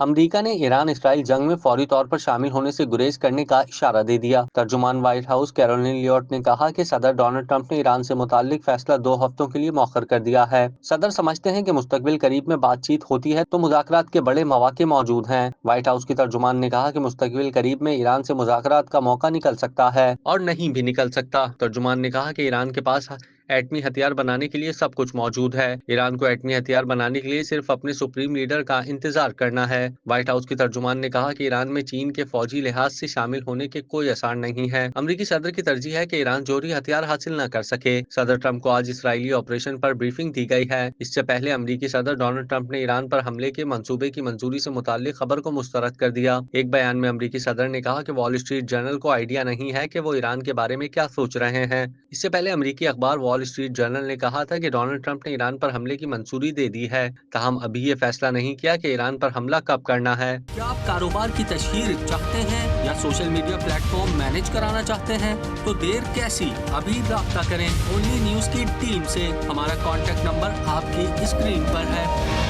امریکہ نے ایران اسرائیل جنگ میں فوری طور پر شامل ہونے سے گریز کرنے کا اشارہ دے دیا۔ ترجمان وائٹ ہاؤس کیرولین لیوٹ نے کہا کہ صدر ڈونلڈ ٹرمپ نے ایران سے متعلق فیصلہ 2 ہفتوں کے لیے مؤخر کر دیا ہے۔ صدر سمجھتے ہیں کہ مستقبل قریب میں بات چیت ہوتی ہے تو مذاکرات کے بڑے مواقع موجود ہیں۔ وائٹ ہاؤس کی ترجمان نے کہا کہ مستقبل قریب میں ایران سے مذاکرات کا موقع نکل سکتا ہے اور نہیں بھی نکل سکتا۔ ترجمان نے کہا کہ ایران کے پاس ایٹمی ہتھیار بنانے کے لیے سب کچھ موجود ہے۔ ایران کو ایٹمی ہتھیار بنانے کے لیے صرف اپنے سپریم لیڈر کا انتظار کرنا ہے۔ وائٹ ہاؤس کی ترجمان نے کہا کہ ایران میں چین کے فوجی لحاظ سے شامل ہونے کے کوئی آثار نہیں ہے۔ امریکی صدر کی ترجیح ہے کہ ایران جوہری ہتھیار حاصل نہ کر سکے۔ صدر ٹرمپ کو آج اسرائیلی آپریشن پر بریفنگ دی گئی ہے۔ اس سے پہلے امریکی صدر ڈونلڈ ٹرمپ نے ایران پر حملے کے منصوبے کی منظوری سے متعلق خبر کو مسترد کر دیا۔ ایک بیان میں امریکی صدر نے کہا کہ وال اسٹریٹ جرنل کو آئیڈیا نہیں ہے کہ وہ ایران کے بارے میں کیا سوچ رہے ہیں۔ اس سے پہلے امریکی اخبار وال اسٹریٹ جرنل نے کہا تھا کہ ڈونلڈ ٹرمپ نے ایران پر حملے کی منظوری دے دی ہے، تاہم ابھی یہ فیصلہ نہیں کیا کہ ایران پر حملہ کب کرنا ہے۔ کیا آپ کاروبار کی تشہیر چاہتے ہیں یا social media plate form manage کرانا چاہتے ہیں تو دیر کیسی، ابھی رابطہ کریں اونلی نیوز کی ٹیم سے۔ ہمارا کانٹیکٹ نمبر آپ کی اسکرین پر ہے۔